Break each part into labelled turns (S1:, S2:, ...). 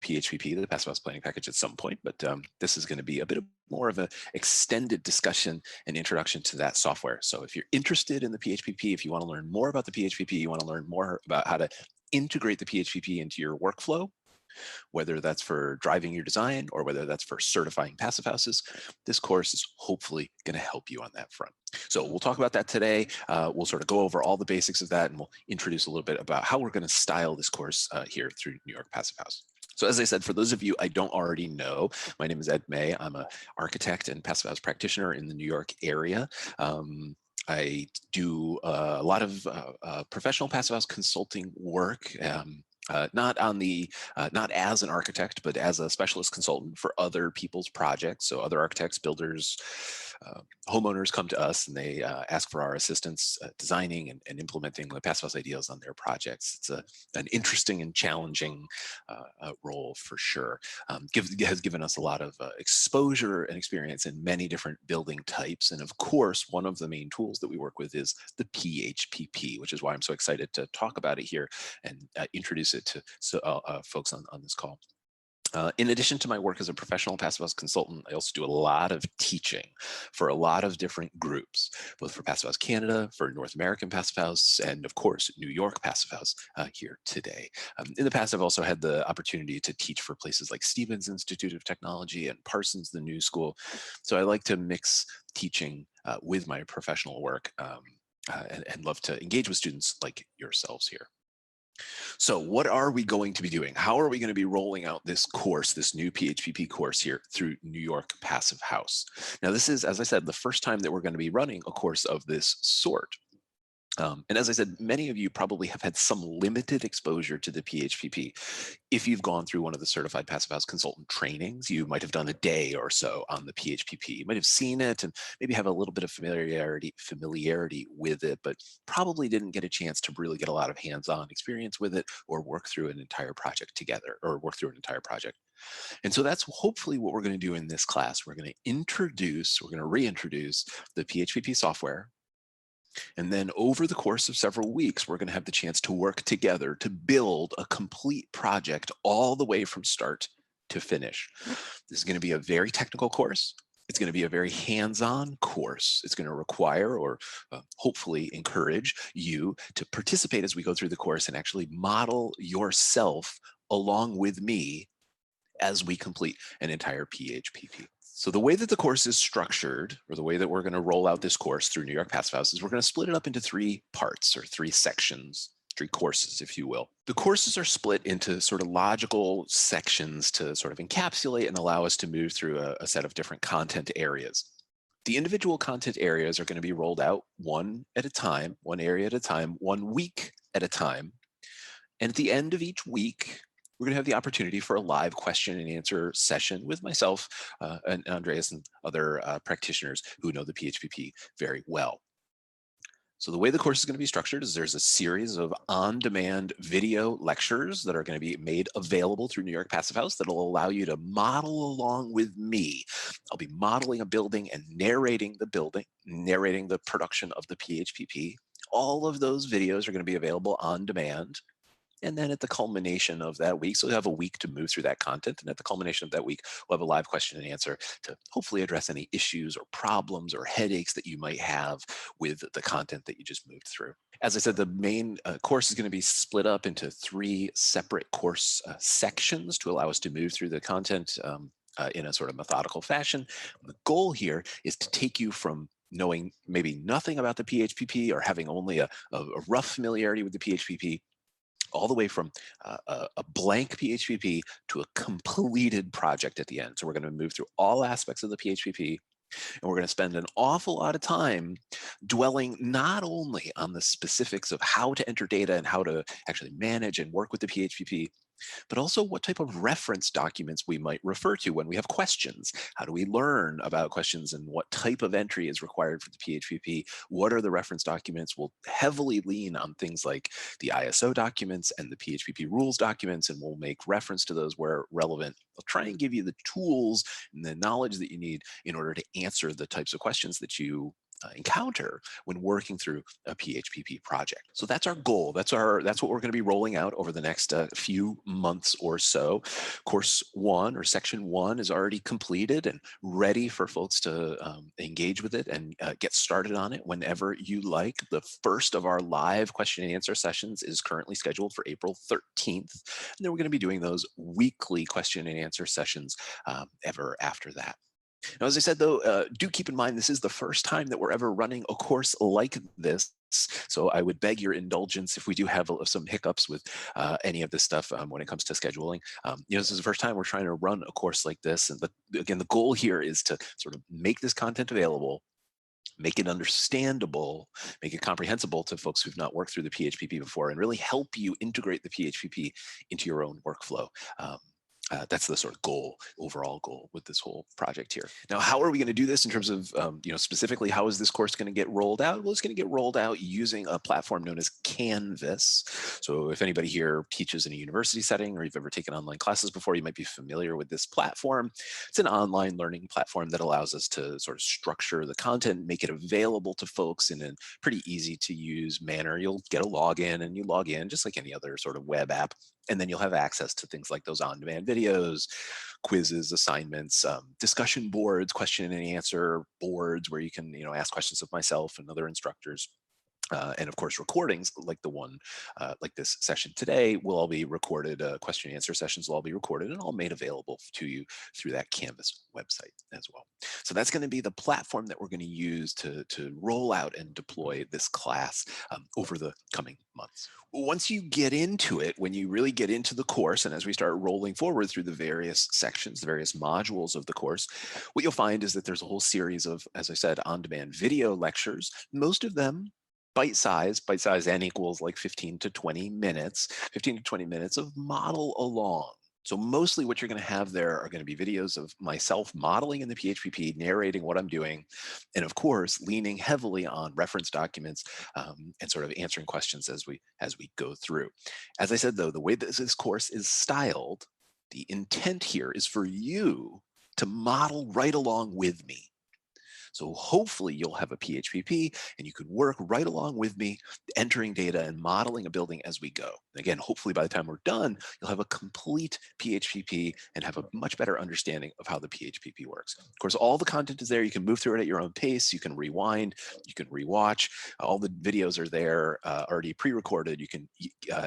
S1: PHPP, the Passive House Planning Package, at some point, but this is going to be a bit more of an extended discussion and introduction to that software. So if you're interested in the PHPP, if you want to learn more about the PHPP, you want to learn more about how to integrate the PHPP into your workflow, whether that's for driving your design or whether that's for certifying passive houses, this course is hopefully going to help you on that front. So we'll talk about that today. We'll sort of go over all the basics of that, and we'll introduce a little bit about how we're going to style this course here through New York Passive House. So as I said, for those of you I don't already know, my name is Ed May. I'm an architect and passive house practitioner in the New York area. I do a lot of professional passive house consulting work. Not as an architect, but as a specialist consultant for other people's projects. So other architects, builders, homeowners come to us and they ask for our assistance designing and implementing the passive house ideas on their projects. It's an interesting and challenging role for sure. Has given us a lot of exposure and experience in many different building types. And of course, one of the main tools that we work with is the PHPP, which is why I'm so excited to talk about it here and introduce it to folks on this call. In addition to my work as a professional passive house consultant, I also do a lot of teaching for a lot of different groups, both for Passive House Canada, for North American Passive House, and of course, New York Passive House here today. In the past, I've also had the opportunity to teach for places like Stevens Institute of Technology and Parsons, the New School. So I like to mix teaching with my professional work and love to engage with students like yourselves here. So what are we going to be doing? How are we going to be rolling out this course, this new PHPP course here through New York Passive House? Now, this is, as I said, the first time that we're going to be running a course of this sort. And as I said, many of you probably have had some limited exposure to the PHPP. If you've gone through one of the certified passive house consultant trainings, you might have done a day or so on the PHPP. You might have seen it and maybe have a little bit of familiarity with it, but probably didn't get a chance to really get a lot of hands-on experience with it or work through an entire project together or work through an entire project. And so that's hopefully what we're going to do in this class. We're going to reintroduce the PHPP software. And then over the course of several weeks, we're going to have the chance to work together to build a complete project all the way from start to finish. This is going to be a very technical course. It's going to be a very hands-on course. It's going to require or hopefully encourage you to participate as we go through the course and actually model yourself along with me as we complete an entire PHPP. So the way that the course is structured, or the way that we're going to roll out this course through New York Passive House, is we're going to split it up into 3 parts or 3 sections, 3 courses, if you will. The courses are split into sort of logical sections to sort of encapsulate and allow us to move through a set of different content areas. The individual content areas are going to be rolled out one at a time, one area at a time, 1 week at a time. And at the end of each week, we're going to have the opportunity for a live question and answer session with myself and Andreas and other practitioners who know the PHPP very well. So the way the course is going to be structured is there's a series of on-demand video lectures that are going to be made available through New York Passive House that will allow you to model along with me. I'll be modeling a building and narrating the building, narrating the production of the PHPP. All of those videos are going to be available on demand. And then at the culmination of that week, so we'll have a week to move through that content. And at the culmination of that week, we'll have a live question and answer to hopefully address any issues or problems or headaches that you might have with the content that you just moved through. As I said, the main course is going to be split up into 3 separate course sections to allow us to move through the content in a sort of methodical fashion. The goal here is to take you from knowing maybe nothing about the PHPP or having only a rough familiarity with the PHPP all the way from a blank PHPP to a completed project at the end. So we're going to move through all aspects of the PHPP, and we're going to spend an awful lot of time dwelling not only on the specifics of how to enter data and how to actually manage and work with the PHPP, but also what type of reference documents we might refer to when we have questions. How do we learn about questions and what type of entry is required for the PHPP? What are the reference documents? We'll heavily lean on things like the ISO documents and the PHPP rules documents, and we'll make reference to those where relevant. I'll try and give you the tools and the knowledge that you need in order to answer the types of questions that you encounter when working through a PHPP project. So that's our goal. That's what we're going to be rolling out over the next few months or so. Course 1 or section 1 is already completed and ready for folks to engage with it and get started on it whenever you like. The first of our live question and answer sessions is currently scheduled for April 13th. And then we're going to be doing those weekly question and answer sessions ever after that. Now, as I said, though, do keep in mind this is the first time that we're ever running a course like this. So I would beg your indulgence if we do have some hiccups with any of this stuff when it comes to scheduling. This is the first time we're trying to run a course like this. But again, the goal here is to sort of make this content available, make it understandable, make it comprehensible to folks who've not worked through the PHPP before, and really help you integrate the PHPP into your own workflow. That's the sort of overall goal with this whole project here. Now, how are we going to do this in terms of, specifically, how is this course going to get rolled out? Well, it's going to get rolled out using a platform known as Canvas. So if anybody here teaches in a university setting or you've ever taken online classes before, you might be familiar with this platform. It's an online learning platform that allows us to sort of structure the content, make it available to folks in a pretty easy to use manner. You'll get a login and you log in just like any other sort of web app. And then you'll have access to things like those on-demand videos, quizzes, assignments, discussion boards, question and answer boards where you can, ask questions of myself and other instructors. And of course, recordings like the one, like this session today, will all be recorded. Question and answer sessions will all be recorded and all made available to you through that Canvas website as well. So that's going to be the platform that we're going to use to roll out and deploy this class over the coming months. Once you get into it, when you really get into the course, and as we start rolling forward through the various sections, the various modules of the course, what you'll find is that there's a whole series of, as I said, on-demand video lectures, most of them bite-size n equals like 15 to 20 minutes of model along. So mostly what you're going to have there are going to be videos of myself modeling in the PHPP, narrating what I'm doing, and of course, leaning heavily on reference documents and sort of answering questions as we go through. As I said, though, the way that this course is styled, the intent here is for you to model right along with me. So hopefully you'll have a PHPP and you could work right along with me, entering data and modeling a building as we go. Again, hopefully by the time we're done, you'll have a complete PHPP and have a much better understanding of how the PHPP works. Of course, all the content is there. You can move through it at your own pace. You can rewind, you can rewatch. All the videos are there already pre-recorded. You can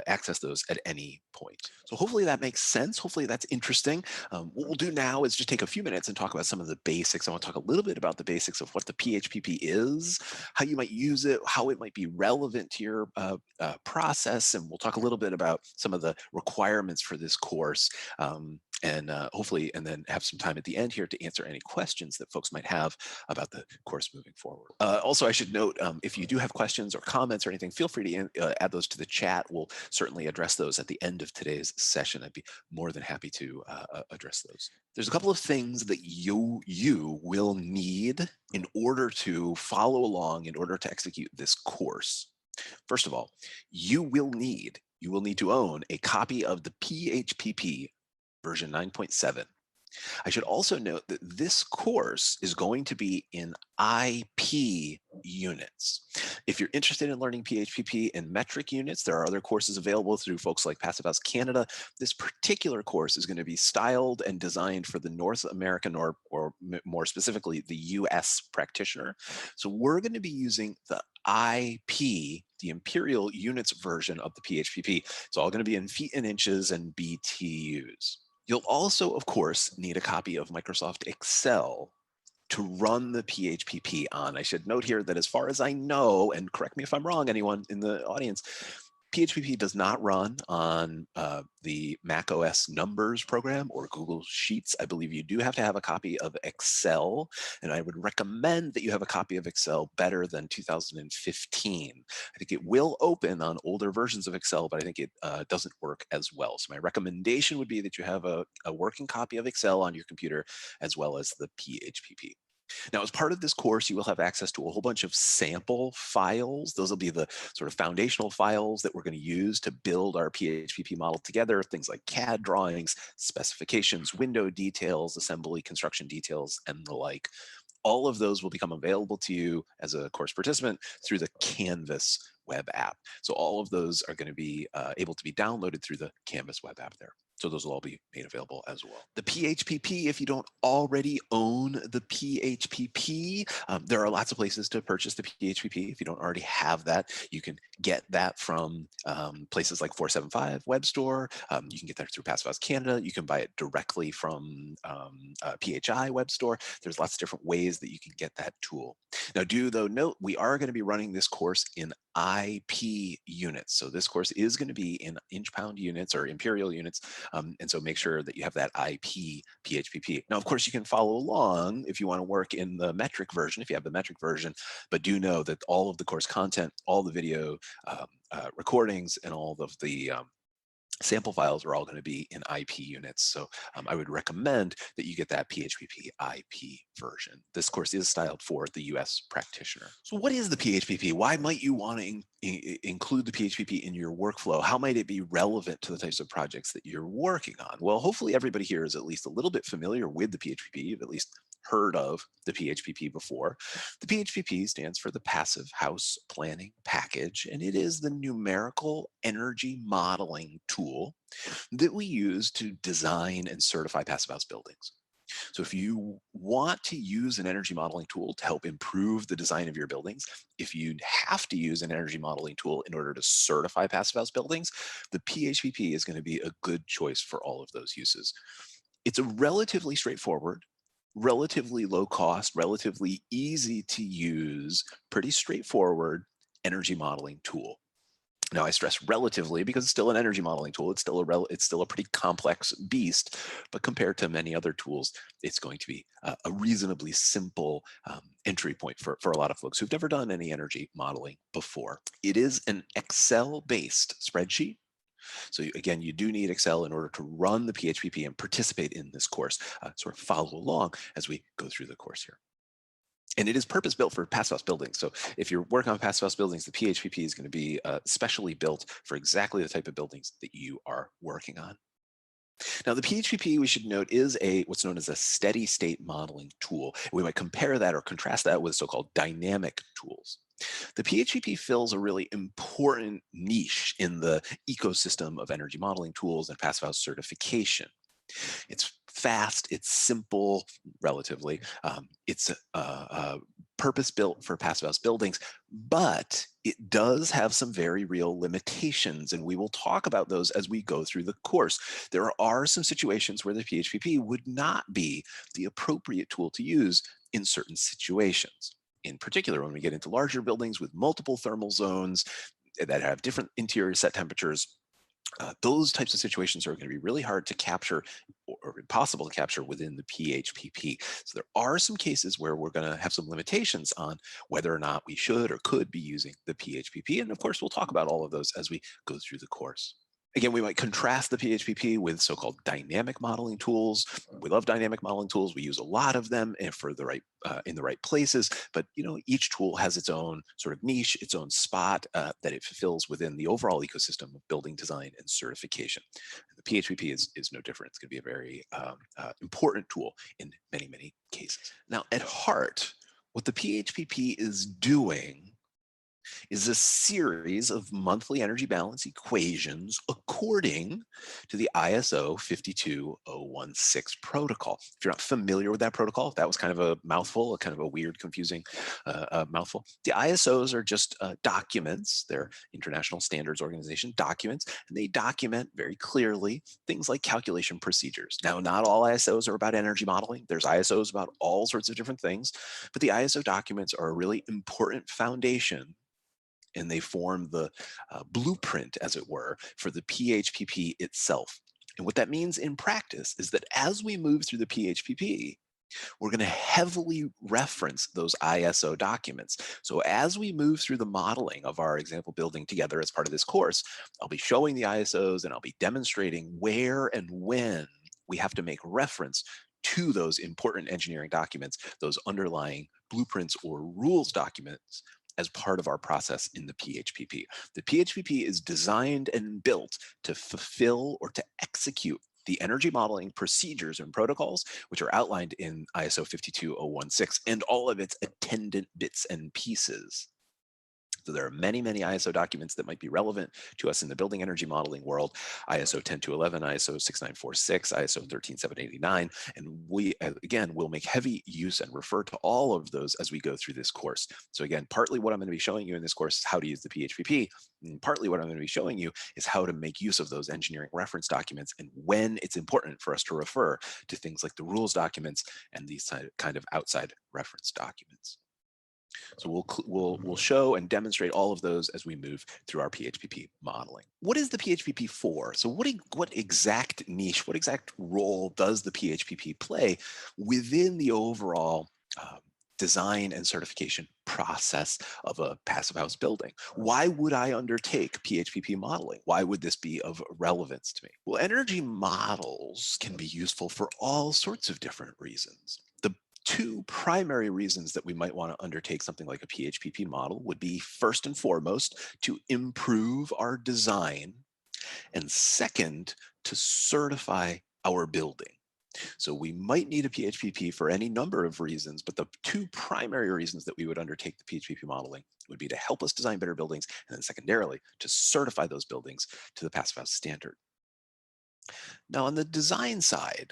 S1: access those at any point. So hopefully that makes sense. Hopefully that's interesting. What we'll do now is just take a few minutes and talk about some of the basics. I want to talk a little bit about the basics of what the PHPP is, how you might use it, how it might be relevant to your process, and we'll talk a little bit about some of the requirements for this course. And hopefully, and then have some time at the end here to answer any questions that folks might have about the course moving forward. Also, I should note, if you do have questions or comments or anything, feel free to add those to the chat. We'll certainly address those at the end of today's session. I'd be more than happy to address those. There's a couple of things that you will need in order to follow along, in order to execute this course. First of all, you will need to own a copy of the PHPP version 9.7. I should also note that this course is going to be in IP units. If you're interested in learning PHPP in metric units, there are other courses available through folks like Passive House Canada. This particular course is going to be styled and designed for the North American or more specifically, the US practitioner. So we're going to be using the IP, the imperial units version of the PHPP. It's all going to be in feet and inches and BTUs. You'll also, of course, need a copy of Microsoft Excel to run the PHPP on. I should note here that as far as I know, and correct me if I'm wrong, anyone in the audience, PHPP does not run on the Mac OS Numbers program or Google Sheets. I believe you do have to have a copy of Excel, and I would recommend that you have a copy of Excel better than 2015. I think it will open on older versions of Excel, but I think it doesn't work as well. So my recommendation would be that you have a working copy of Excel on your computer as well as the PHPP. Now, as part of this course, you will have access to a whole bunch of sample files. Those will be the sort of foundational files that we're going to use to build our PHPP model together, things like CAD drawings, specifications, window details, assembly, construction details, and the like. All of those will become available to you as a course participant through the Canvas web app. So all of those are going to be able to be downloaded through the Canvas web app there. So those will all be made available as well. The PHPP, if you don't already own the PHPP, there are lots of places to purchase the PHPP. If you don't already have that, you can get that from places like 475 Web Store. You can get that through Passive House Canada. You can buy it directly from PHI Web Store. There's lots of different ways that you can get that tool. Now, do though note, we are going to be running this course in IP units. So this course is going to be in inch-pound units or imperial units. And so make sure that you have that IP PHPP. Now, of course, you can follow along if you want to work in the metric version, if you have the metric version, but do know that all of the course content, all the video recordings, and all of the sample files are all going to be in IP units. So I would recommend that you get that PHPP IP version. This course is styled for the US practitioner. So what is the PHPP? Why might you want to include the PHPP in your workflow? How might it be relevant to the types of projects that you're working on? Well, hopefully everybody here is at least a little bit familiar with the PHPP. You've at least heard of the PHPP before. The PHPP stands for the Passive House Planning Package, and it is the numerical energy modeling tool that we use to design and certify passive house buildings. So if you want to use an energy modeling tool to help improve the design of your buildings, if you have to use an energy modeling tool in order to certify passive house buildings, the PHPP is going to be a good choice for all of those uses. It's a relatively straightforward, relatively low cost, relatively easy to use, pretty straightforward energy modeling tool. Now, I stress relatively because it's still an energy modeling tool. It's still a pretty complex beast, but compared to many other tools, it's going to be a reasonably simple entry point for a lot of folks who've never done any energy modeling before. It is an Excel-based spreadsheet. So again, you do need Excel in order to run the PHPP and participate in this course. Sort of follow along as we go through the course here. And it is purpose-built for passive house buildings. So if you're working on passive house buildings, the PHPP is going to be specially built for exactly the type of buildings that you are working on. Now, the PHPP, we should note, is what's known as a steady state modeling tool. We might compare that or contrast that with so-called dynamic tools. The PHPP fills a really important niche in the ecosystem of energy modeling tools and passive house certification. It's fast, it's simple, relatively. It's purpose-built for passive house buildings, but it does have some very real limitations, and we will talk about those as we go through the course. There are some situations where the PHPP would not be the appropriate tool to use in certain situations. In particular, when we get into larger buildings with multiple thermal zones that have different interior set temperatures, those types of situations are going to be really hard to capture or impossible to capture within the PHPP. So there are some cases where we're going to have some limitations on whether or not we should or could be using the PHPP. And of course, we'll talk about all of those as we go through the course. Again, we might contrast the PHPP with so-called dynamic modeling tools. We love dynamic modeling tools. We use a lot of them for the right in the right places. But each tool has its own sort of niche, its own spot that it fulfills within the overall ecosystem of building design and certification. And the PHPP is no different. It's going to be a very important tool in many, many cases. Now, at heart, what the PHPP is doing is a series of monthly energy balance equations according to the ISO 52016 protocol. If you're not familiar with that protocol, that was kind of a mouthful, a kind of a weird, confusing mouthful. The ISOs are just documents. They're International Standards Organization documents, and they document very clearly things like calculation procedures. Now, not all ISOs are about energy modeling. There's ISOs about all sorts of different things, but the ISO documents are a really important foundation, and they form the blueprint, as it were, for the PHPP itself. And what that means in practice is that as we move through the PHPP, we're going to heavily reference those ISO documents. So as we move through the modeling of our example building together as part of this course, I'll be showing the ISOs and I'll be demonstrating where and when we have to make reference to those important engineering documents, those underlying blueprints or rules documents, as part of our process in the PHPP. The PHPP is designed and built to fulfill or to execute the energy modeling procedures and protocols, which are outlined in ISO 52016 and all of its attendant bits and pieces. So there are many, many ISO documents that might be relevant to us in the building energy modeling world: ISO 10211, ISO 6946, ISO 13789. And we, again, will make heavy use and refer to all of those as we go through this course. So again, partly what I'm going to be showing you in this course is how to use the PHPP. And partly what I'm going to be showing you is how to make use of those engineering reference documents and when it's important for us to refer to things like the rules documents and these kind of outside reference documents. So we'll show and demonstrate all of those as we move through our PHPP modeling. What is the PHPP for? So what exact niche, what exact role does the PHPP play within the overall design and certification process of a passive house building? Why would I undertake PHPP modeling? Why would this be of relevance to me? Well, energy models can be useful for all sorts of different reasons. The two primary reasons that we might want to undertake something like a PHPP model would be, first and foremost, to improve our design, and second, to certify our building. So we might need a PHPP for any number of reasons, but the two primary reasons that we would undertake the PHPP modeling would be to help us design better buildings, and then secondarily, to certify those buildings to the Passive House standard. Now, on the design side,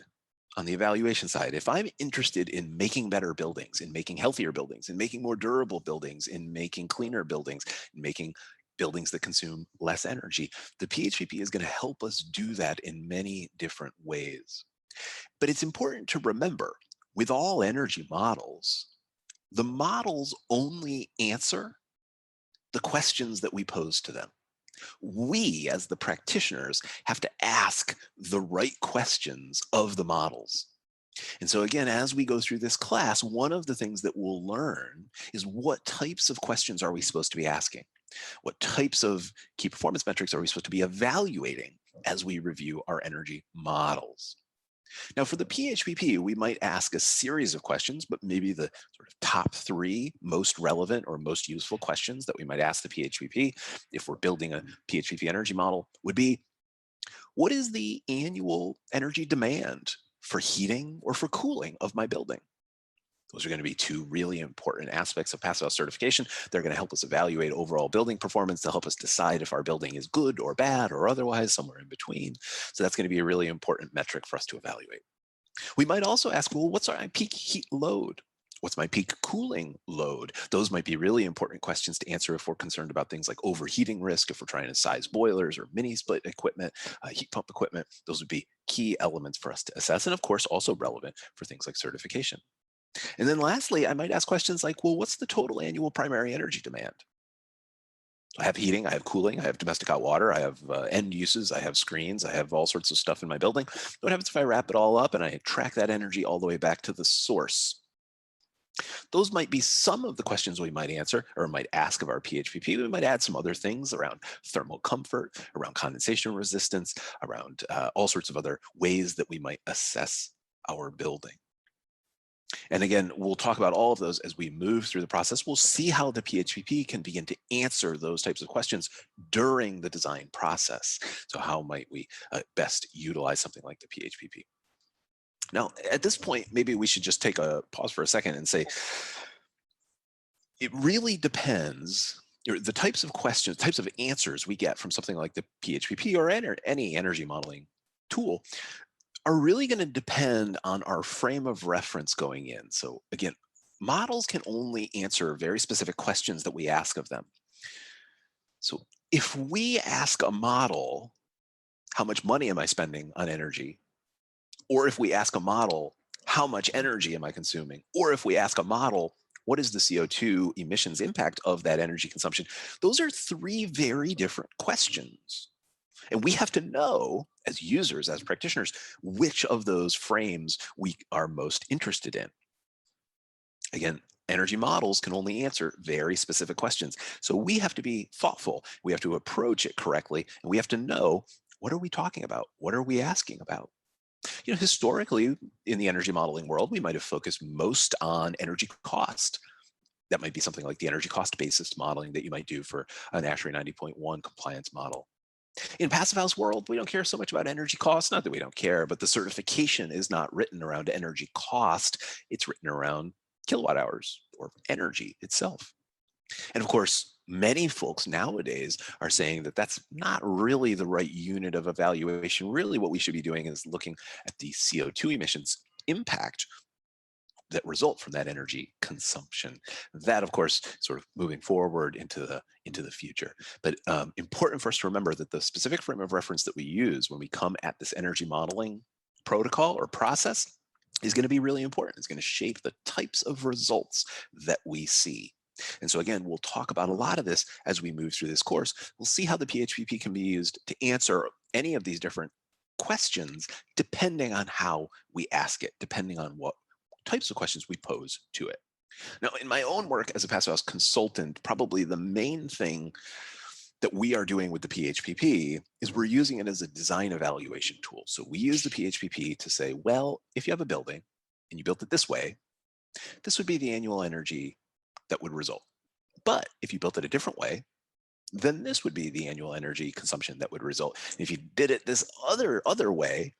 S1: on the evaluation side, if I'm interested in making better buildings, in making healthier buildings, in making more durable buildings, in making cleaner buildings, in making buildings that consume less energy, the PHPP is going to help us do that in many different ways. But it's important to remember, with all energy models, the models only answer the questions that we pose to them. We, as the practitioners, have to ask the right questions of the models. And so again, as we go through this class, one of the things that we'll learn is what types of questions are we supposed to be asking? What types of key performance metrics are we supposed to be evaluating as we review our energy models? Now, for the PHPP, we might ask a series of questions, but maybe the sort of top three most relevant or most useful questions that we might ask the PHPP if we're building a PHPP energy model would be, what is the annual energy demand for heating or for cooling of my building? Those are going to be two really important aspects of Passive House certification. They're going to help us evaluate overall building performance to help us decide if our building is good or bad or otherwise somewhere in between. So that's going to be a really important metric for us to evaluate. We might also ask, well, what's our peak heat load? What's my peak cooling load? Those might be really important questions to answer if we're concerned about things like overheating risk, if we're trying to size boilers or mini split equipment, heat pump equipment. Those would be key elements for us to assess, and of course also relevant for things like certification. And then lastly, I might ask questions like, well, what's the total annual primary energy demand? I have heating, I have cooling, I have domestic hot water, I have end uses, I have screens, I have all sorts of stuff in my building. What happens if I wrap it all up and I track that energy all the way back to the source? Those might be some of the questions we might answer or might ask of our PHPP. We might add some other things around thermal comfort, around condensation resistance, around all sorts of other ways that we might assess our building. And again, we'll talk about all of those as we move through the process. We'll see how the PHPP can begin to answer those types of questions during the design process. So how might we best utilize something like the PHPP? Now, at this point, maybe we should just take a pause for a second and say, it really depends. The types of questions, types of answers we get from something like the PHPP or any energy modeling tool are really going to depend on our frame of reference going in. So again, models can only answer very specific questions that we ask of them. So if we ask a model, how much money am I spending on energy? Or if we ask a model, how much energy am I consuming? Or if we ask a model, what is the CO2 emissions impact of that energy consumption? Those are three very different questions. And we have to know, as users, as practitioners, which of those frames we are most interested in. Again, energy models can only answer very specific questions. So we have to be thoughtful. We have to approach it correctly. And we have to know, what are we talking about? What are we asking about? You know, historically, in the energy modeling world, we might have focused most on energy cost. That might be something like the energy cost basis modeling that you might do for an ASHRAE 90.1 compliance model. In Passive House world, we don't care so much about energy costs. Not that we don't care, but the certification is not written around energy cost. It's written around kilowatt hours or energy itself. And of course, many folks nowadays are saying that that's not really the right unit of evaluation. Really, what we should be doing is looking at the CO2 emissions impact that result from that energy consumption. That, of course, sort of moving forward into the future. But important for us to remember that the specific frame of reference that we use when we come at this energy modeling protocol or process is going to be really important. It's going to shape the types of results that we see. And so again, we'll talk about a lot of this as we move through this course. We'll see how the PHPP can be used to answer any of these different questions, depending on how we ask it, depending on what types of questions we pose to it. Now, in my own work as a Passive House consultant, probably the main thing that we are doing with the PHPP is we're using it as a design evaluation tool. So we use the PHPP to say, well, if you have a building and you built it this way, this would be the annual energy that would result. But if you built it a different way, then this would be the annual energy consumption that would result. And if you did it this other way,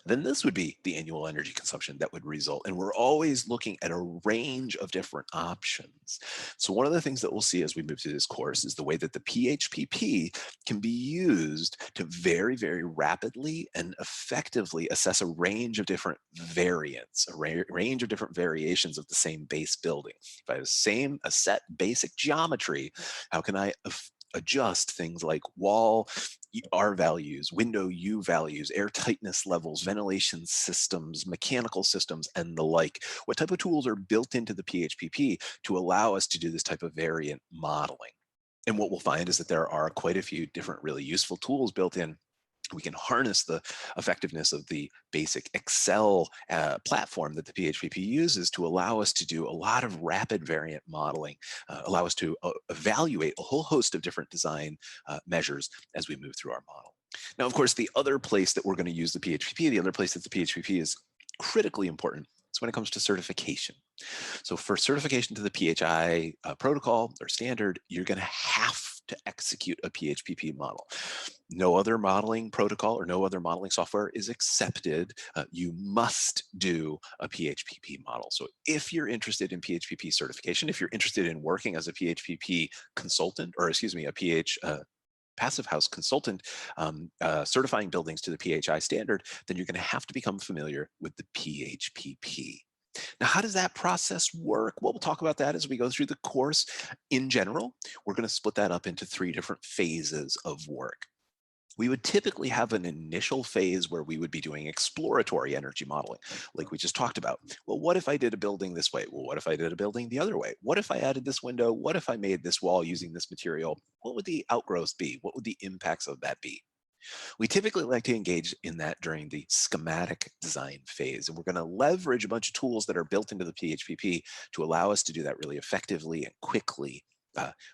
S1: then this would be the annual energy consumption that would result. And we're always looking at a range of different options. So one of the things that we'll see as we move through this course is the way that the PHPP can be used to very, very rapidly and effectively assess a range of different variants, a range of different variations of the same base building. If I have a set basic geometry, how can I adjust things like wall R values, window U values, air tightness levels, ventilation systems, mechanical systems, and the like? What type of tools are built into the PHPP to allow us to do this type of variant modeling? And what we'll find is that there are quite a few different really useful tools built in. We can harness the effectiveness of the basic Excel platform that the PHPP uses to allow us to do a lot of rapid variant modeling, allow us to evaluate a whole host of different design measures as we move through our model. Now, of course, the other place that we're going to use the PHPP, the other place that the PHPP is critically important is when it comes to certification. So for certification to the PHI protocol or standard, you're going to have to execute a PHPP model. No other modeling protocol or no other modeling software is accepted. You must do a PHPP model. So if you're interested in PHPP certification, if you're interested in working as a PHPP consultant, or excuse me, Passive House consultant certifying buildings to the PHI standard, then you're going to have to become familiar with the PHPP. Now, how does that process work? Well, we'll talk about that as we go through the course. In general, we're going to split that up into 3 different phases of work. We would typically have an initial phase where we would be doing exploratory energy modeling, like we just talked about. Well, what if I did a building this way? Well, what if I did a building the other way? What if I added this window? What if I made this wall using this material? What would the outgrowths be? What would the impacts of that be? We typically like to engage in that during the schematic design phase. And we're going to leverage a bunch of tools that are built into the PHPP to allow us to do that really effectively and quickly,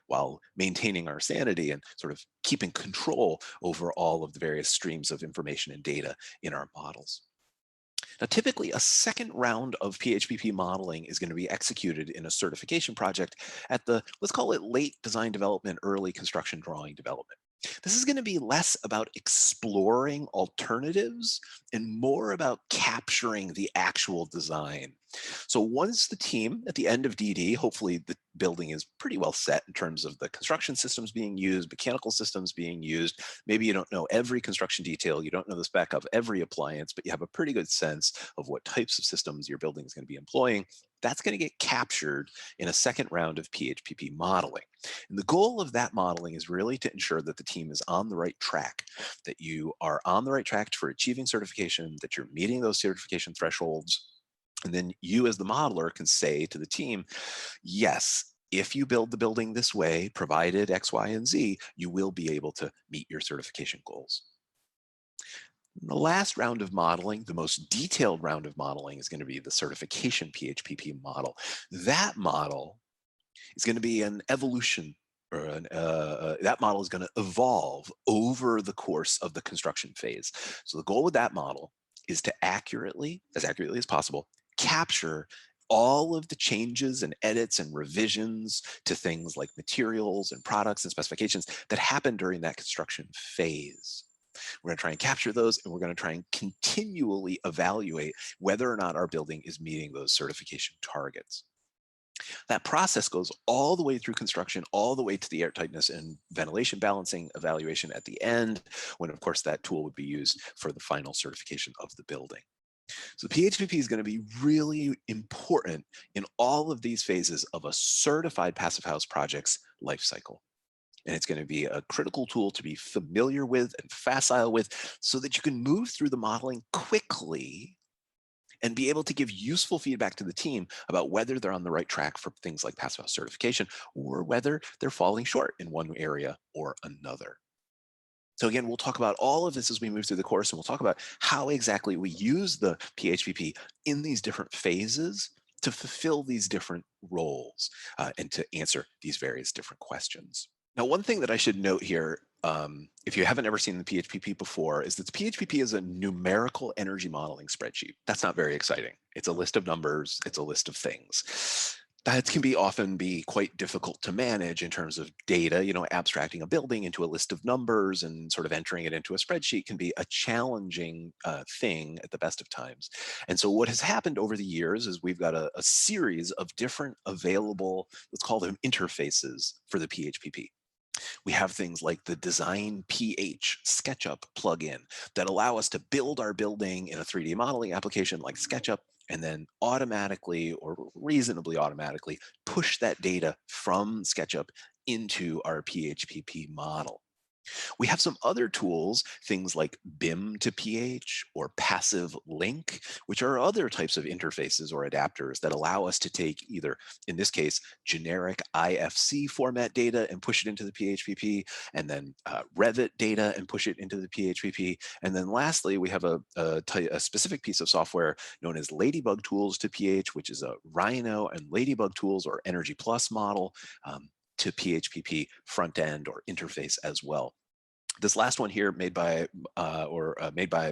S1: while maintaining our sanity and sort of keeping control over all of the various streams of information and data in our models. Now, typically a second round of PHPP modeling is going to be executed in a certification project at the, let's call it late design development, early construction drawing development. This is going to be less about exploring alternatives and more about capturing the actual design. So once the team at the end of DD, hopefully the building is pretty well set in terms of the construction systems being used, mechanical systems being used. Maybe you don't know every construction detail, you don't know the spec of every appliance, but you have a pretty good sense of what types of systems your building is going to be employing. That's going to get captured in a second round of PHPP modeling. And the goal of that modeling is really to ensure that the team is on the right track, that you are on the right track for achieving certification, that you're meeting those certification thresholds. And then you as the modeler can say to the team, yes, if you build the building this way, provided X, Y, and Z, you will be able to meet your certification goals. The last round of modeling, the most detailed round of modeling, is going to be the certification PHPP model. That model is going to be an evolution, or that model is going to evolve over the course of the construction phase. So the goal with that model is to as accurately as possible, capture all of the changes and edits and revisions to things like materials and products and specifications that happen during that construction phase. We're going to try and capture those, and we're going to try and continually evaluate whether or not our building is meeting those certification targets. That process goes all the way through construction, all the way to the airtightness and ventilation balancing evaluation at the end, when of course that tool would be used for the final certification of the building. So the PHPP is going to be really important in all of these phases of a certified passive house project's life cycle. And it's going to be a critical tool to be familiar with and facile with so that you can move through the modeling quickly and be able to give useful feedback to the team about whether they're on the right track for things like passive house certification or whether they're falling short in one area or another. So again, we'll talk about all of this as we move through the course, and we'll talk about how exactly we use the PHPP in these different phases to fulfill these different roles and to answer these various different questions. Now, one thing that I should note here, if you haven't ever seen the PHPP before, is that the PHPP is a numerical energy modeling spreadsheet. That's not very exciting. It's a list of numbers. It's a list of things. That can often be quite difficult to manage in terms of data. Abstracting a building into a list of numbers and sort of entering it into a spreadsheet can be a challenging thing at the best of times. And so what has happened over the years is we've got a series of different available, let's call them interfaces for the PHPP. We have things like the Design PH SketchUp plugin that allow us to build our building in a 3D modeling application like SketchUp, and then automatically or reasonably automatically push that data from SketchUp into our PHPP model. We have some other tools, things like BIM to PH or passive link, which are other types of interfaces or adapters that allow us to take either, in this case, generic IFC format data and push it into the PHPP, and then Revit data and push it into the PHPP. And then lastly, we have a specific piece of software known as Ladybug Tools to PH, which is a Rhino and Ladybug Tools or Energy Plus model to PHPP front end or interface as well. This last one here made by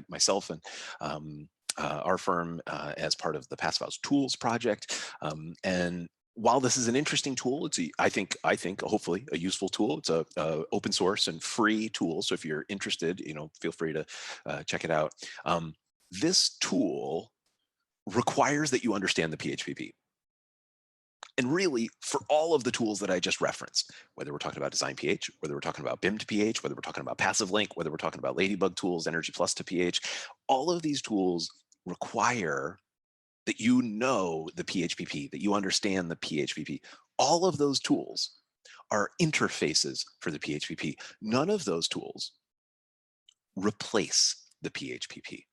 S1: myself and our firm as part of the Passive House Tools project. And while this is an interesting tool, it's I think hopefully a useful tool. It's a open source and free tool. So if you're interested, feel free to check it out. This tool requires that you understand the PHPP. And really, for all of the tools that I just referenced, whether we're talking about Design PH, whether we're talking about BIM to PH, whether we're talking about Passive Link, whether we're talking about Ladybug Tools, Energy Plus to PH, all of these tools require that you know the PHPP, that you understand the PHPP. All of those tools are interfaces for the PHPP. None of those tools replace the PHPP.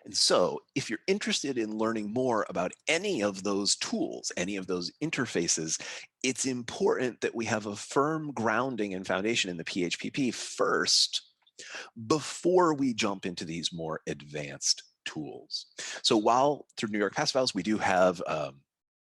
S1: And so if you're interested in learning more about any of those tools, any of those interfaces, it's important that we have a firm grounding and foundation in the PHPP first before we jump into these more advanced tools. So while through New York Passive House, we do have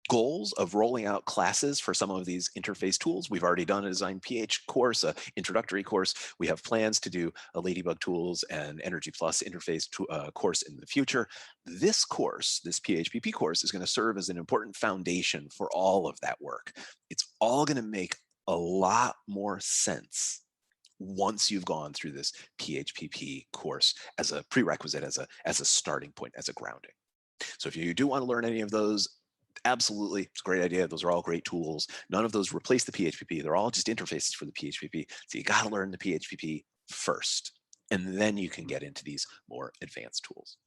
S1: goals of rolling out classes for some of these interface tools. We've already done a Design PH course, an introductory course. We have plans to do a Ladybug Tools and Energy Plus interface course in the future. This course, this PHPP course, is going to serve as an important foundation for all of that work. It's all going to make a lot more sense once you've gone through this PHPP course as a prerequisite, as a starting point, as a grounding. So if you do want to learn any of those, absolutely, it's a great idea. Those are all great tools. None of those replace the PHPP. They're all just interfaces for the PHPP. So you got to learn the PHPP first, and then you can get into these more advanced tools.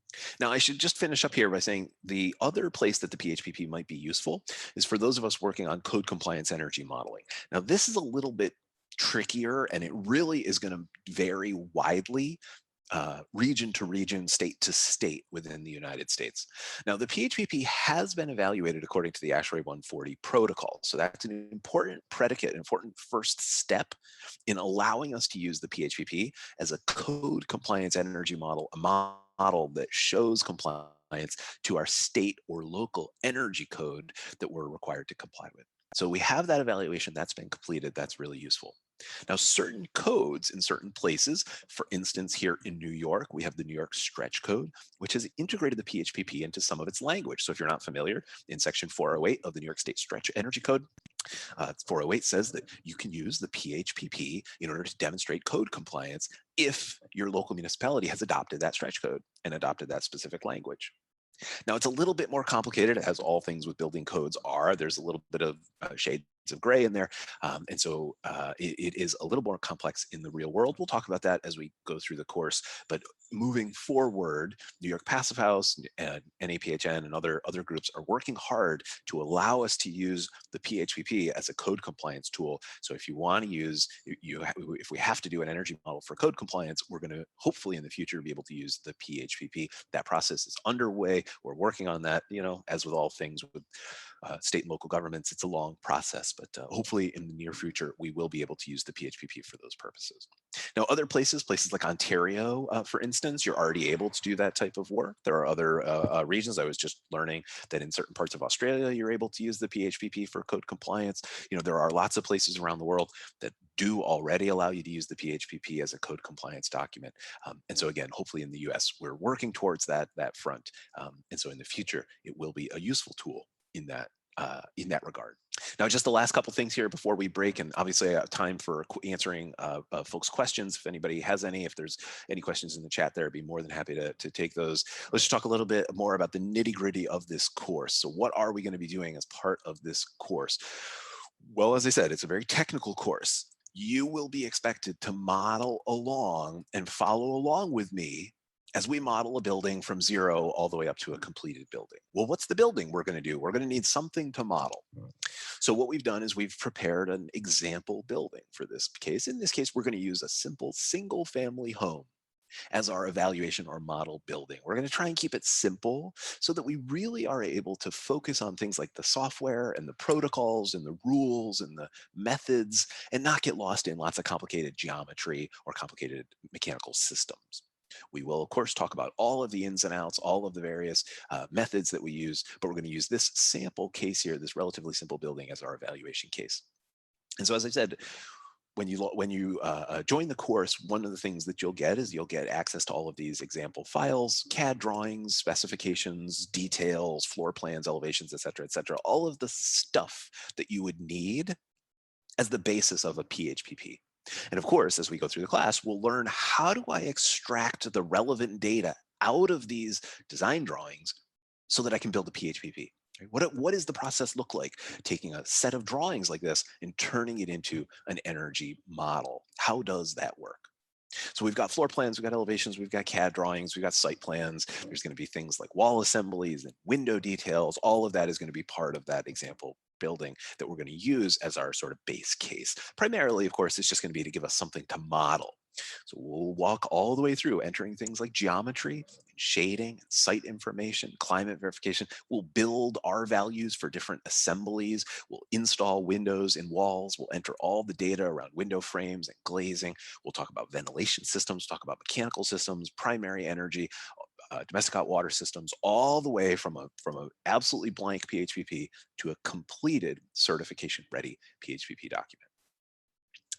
S1: Now, I should just finish up here by saying the other place that the PHPP might be useful is for those of us working on code compliance energy modeling. Now, this is a little bit trickier, and it really is going to vary widely region to region, state to state within the United States. Now, the PHPP has been evaluated according to the ASHRAE 140 protocol. So that's an important predicate, an important first step in allowing us to use the PHPP as a code compliance energy model, a model that shows compliance to our state or local energy code that we're required to comply with. So we have that evaluation that's been completed. That's really useful. Now, certain codes in certain places, for instance, here in New York, we have the New York Stretch Code, which has integrated the PHPP into some of its language. So if you're not familiar, in section 408 of the New York State Stretch Energy Code, 408 says that you can use the PHPP in order to demonstrate code compliance if your local municipality has adopted that stretch code and adopted that specific language. Now, it's a little bit more complicated, as all things with building codes are. There's a little bit of shades of gray in there. And so it is a little more complex in the real world. We'll talk about that as we go through the course. But moving forward, New York Passive House, NAPHN, and other groups are working hard to allow us to use the PHPP as a code compliance tool. So if you want to use, if we have to do an energy model for code compliance, we're going to hopefully in the future be able to use the PHPP. That process is underway. We're working on that, as with all things with state and local governments, it's a long process, but hopefully in the near future, we will be able to use the PHPP for those purposes. Now, other places like Ontario, for instance, you're already able to do that type of work. There are other regions. I was just learning that in certain parts of Australia, you're able to use the PHPP for code compliance. There are lots of places around the world that do already allow you to use the PHPP as a code compliance document. And so again, hopefully in the US, we're working towards that front. And so in the future, it will be a useful tool in that regard. Now, just the last couple things here before we break, and obviously I have time for answering folks' questions. If anybody has any, if there's any questions in the chat there, I'd be more than happy to take those. Let's just talk a little bit more about the nitty gritty of this course. So what are we going to be doing as part of this course? Well, as I said, it's a very technical course. You will be expected to model along and follow along with me as we model a building from zero all the way up to a completed building. Well, what's the building we're going to do? We're going to need something to model. So what we've done is we've prepared an example building for this case. In this case, we're going to use a simple single family home as our evaluation or model building. We're going to try and keep it simple so that we really are able to focus on things like the software and the protocols and the rules and the methods, and not get lost in lots of complicated geometry or complicated mechanical systems. We will, of course, talk about all of the ins and outs, all of the various methods that we use, but we're going to use this sample case here, this relatively simple building, as our evaluation case. And so, as I said, when you join the course, one of the things that you'll get is you'll get access to all of these example files, CAD drawings, specifications, details, floor plans, elevations, et cetera, all of the stuff that you would need as the basis of a PHPP. And of course, as we go through the class, we'll learn how do I extract the relevant data out of these design drawings so that I can build a PHPP. What does the process look like, taking a set of drawings like this and turning it into an energy model? How does that work? So we've got floor plans, we've got elevations, we've got CAD drawings, we've got site plans. There's going to be things like wall assemblies and window details. All of that is going to be part of that example building that we're going to use as our sort of base case. Primarily, of course, it's just going to be to give us something to model. So we'll walk all the way through, entering things like geometry, shading, site information, climate verification. We'll build our values for different assemblies. We'll install windows in walls. We'll enter all the data around window frames and glazing. We'll talk about ventilation systems, talk about mechanical systems, primary energy, domestic hot water systems, all the way from a absolutely blank PHPP to a completed certification ready PHPP document.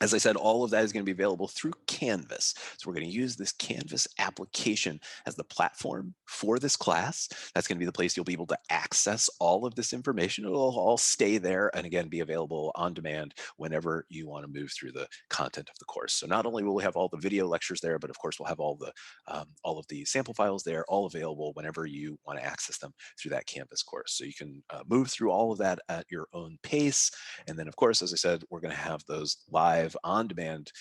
S1: As I said, all of that is going to be available through Canvas. So we're going to use this Canvas application as the platform for this class. That's going to be the place you'll be able to access all of this information. It'll all stay there and again be available on demand whenever you want to move through the content of the course. So not only will we have all the video lectures there, but of course we'll have all of the sample files there, all available whenever you want to access them through that Canvas course. So you can move through all of that at your own pace. And then of course, as I said, we're going to have those live on-demand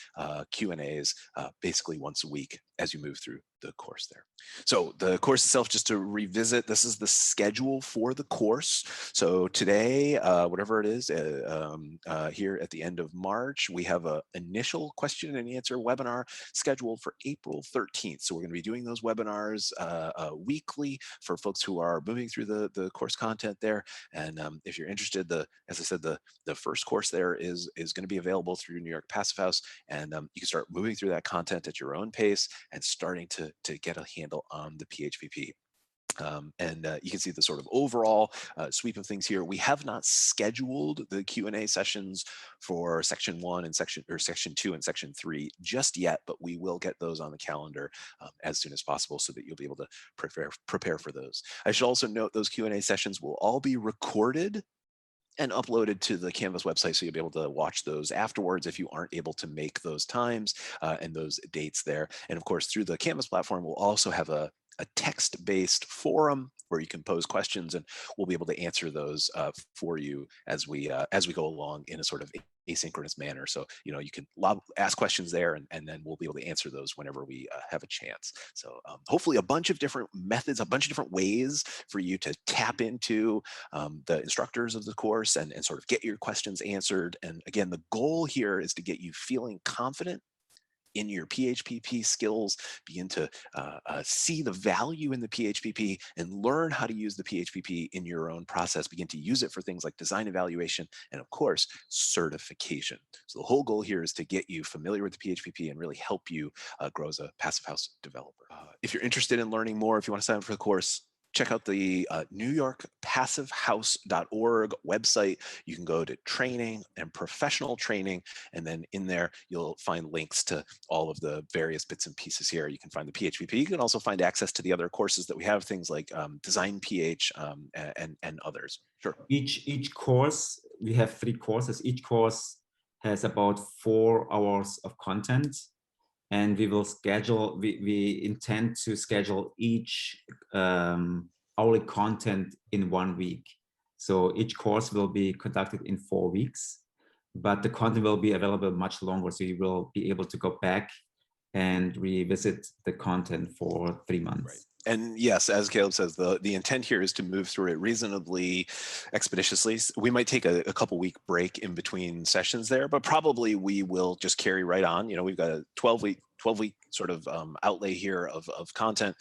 S1: Q&As basically once a week as you move through the course there. So the course itself, just to revisit, this is the schedule for the course. So today, whatever it is, here at the end of March, we have an initial question and answer webinar scheduled for April 13th. So we're going to be doing those webinars weekly for folks who are moving through the course content there. And if you're interested, as I said, the first course there is going to be available through New York Passive House, and you can start moving through that content at your own pace and starting to get a handle on the PHPP. You can see the sort of overall sweep of things here. We have not scheduled the Q&A sessions for section 1 and section 2 and section 3 just yet, but we will get those on the calendar as soon as possible so that you'll be able to prepare for those. I should also note those Q&A sessions will all be recorded and uploaded to the Canvas website, so you'll be able to watch those afterwards if you aren't able to make those times and those dates there. And of course, through the Canvas platform, we'll also have a text-based forum where you can pose questions, and we'll be able to answer those for you as we go along in a sort of asynchronous manner. So you can ask questions there, and then we'll be able to answer those whenever we have a chance. So hopefully a bunch of different methods, a bunch of different ways for you to tap into the instructors of the course and sort of get your questions answered. And again, the goal here is to get you feeling confident in your PHPP skills, begin to see the value in the PHPP and learn how to use the PHPP in your own process, begin to use it for things like design evaluation and of course, certification. So the whole goal here is to get you familiar with the PHPP and really help you grow as a Passive House developer. If you're interested in learning more, if you want to sign up for the course, check out the NewYorkPassiveHouse.org website. You can go to training and professional training, and then in there you'll find links to all of the various bits and pieces here. You can find the PHPP. You can also find access to the other courses that we have, things like Design PH and others. Sure.
S2: Each course, we have 3 courses. Each course has about 4 hours of content. And we will schedule, we intend to schedule each hourly content in 1 week. So each course will be conducted in 4 weeks, but the content will be available much longer. So you will be able to go back and revisit the content for 3 months.
S1: Right. And yes, as Caleb says, the intent here is to move through it reasonably expeditiously. We might take a couple week break in between sessions there, but probably we will just carry right on. We've got a 12-week sort of outlay here of content.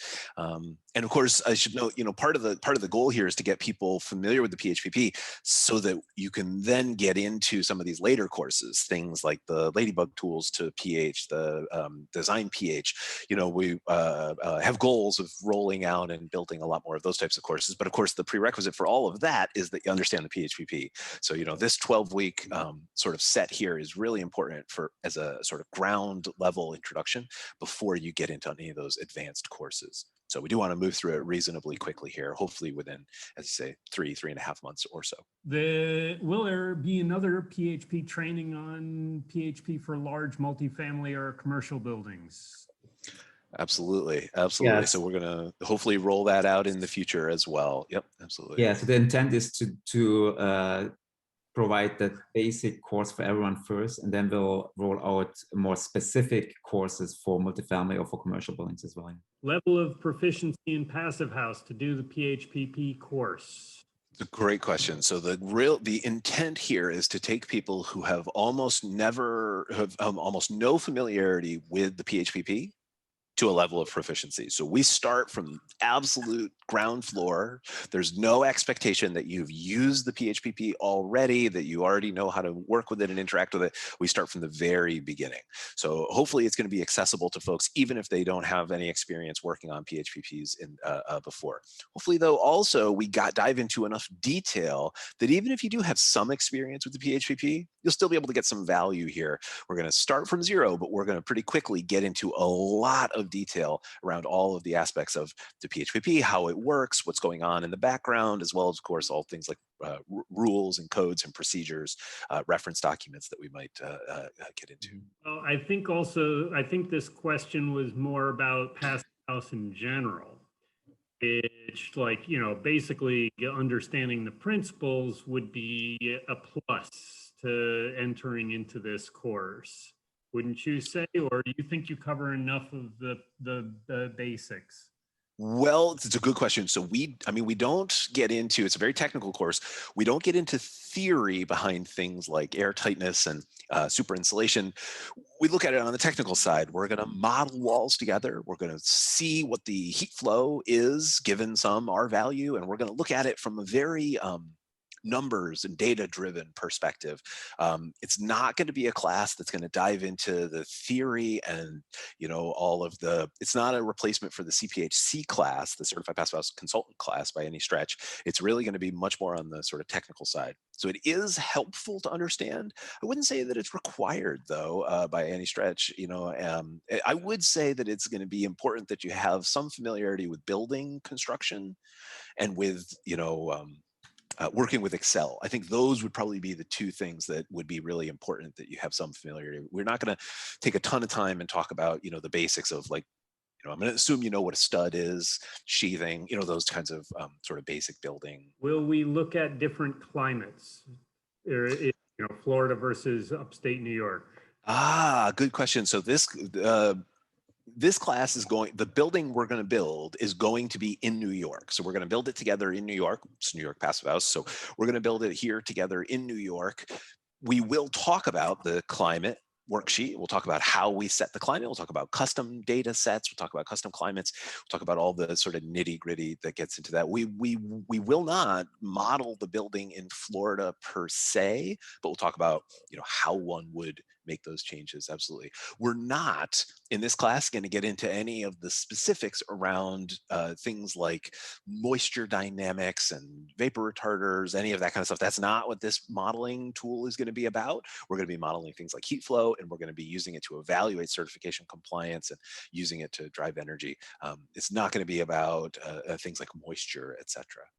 S1: And of course, I should note, part of the goal here is to get people familiar with the PHPP so that you can then get into some of these later courses, things like the Ladybug tools to PH, the design PH. We have goals of rolling out and building a lot more of those types of courses. But of course, the prerequisite for all of that is that you understand the PHPP. So, this 12-week sort of set here is really important as a sort of ground level introduction before you get into any of those advanced courses. So we do want to move through it reasonably quickly here, hopefully within, as I say, 3.5 months or so.
S3: Will there be another PHP training on PHP for large multifamily or commercial buildings?
S1: Absolutely.
S2: Yes.
S1: So we're going to hopefully roll that out in the future as well. Yep, absolutely.
S2: Yeah, so the intent is to provide that basic course for everyone first, and then we'll roll out more specific course for multifamily or for commercial buildings as well.
S3: Level of proficiency in Passive House to do the PHPP course.
S1: It's a great question. So the intent here is to take people who have almost no familiarity with the PHPP to a level of proficiency. So we start from absolute ground floor. There's no expectation that you've used the PHPP already, that you already know how to work with it and interact with it. We start from the very beginning. So hopefully it's going to be accessible to folks, even if they don't have any experience working on PHPPs before. Hopefully, though, also we dive into enough detail that even if you do have some experience with the PHPP, you'll still be able to get some value here. We're going to start from zero, but we're going to pretty quickly get into a lot of detail around all of the aspects of the PHPP, how it works, what's going on in the background, as well as, of course, all things like rules and codes and procedures, reference documents that we might get into.
S3: Well, I think this question was more about Passive House in general. Which, basically understanding the principles would be a plus to entering into this course. Wouldn't you say, or do you think you cover enough of the basics?
S1: Well, it's a good question. So we don't get into, it's a very technical course. We don't get into theory behind things like air tightness and super insulation. We look at it on the technical side. We're going to model walls together. We're going to see what the heat flow is given some R value, and we're going to look at it from a very numbers and data-driven perspective. It's not going to be a class that's going to dive into the theory and, all of the, it's not a replacement for the CPHC class, the Certified Passive House Consultant class by any stretch. It's really going to be much more on the sort of technical side. So it is helpful to understand. I wouldn't say that it's required though, by any stretch. I would say that it's going to be important that you have some familiarity with building construction and with, working with Excel. I think those would probably be the two things that would be really important that you have some familiarity. We're not going to take a ton of time and talk about, the basics of like, I'm going to assume you know what a stud is, sheathing, those kinds of sort of basic building.
S3: Will we look at different climates? Florida versus upstate New York?
S1: Good question. So this class is the building we're going to build is going to be in New York. So we're going to build it together in New York. It's New York Passive House. So we're going to build it here together in New York. We will talk about the climate worksheet. We'll talk about how we set the climate. We'll talk about custom data sets. We'll talk about custom climates. We'll talk about all the sort of nitty gritty that gets into that. We will not model the building in Florida per se, but we'll talk about, how one would make those changes. Absolutely. We're not in this class going to get into any of the specifics around things like moisture dynamics and vapor retarders, any of that kind of stuff. That's not what this modeling tool is going to be about. We're going to be modeling things like heat flow, and we're going to be using it to evaluate certification compliance and using it to drive energy. It's not going to be about things like moisture, etc.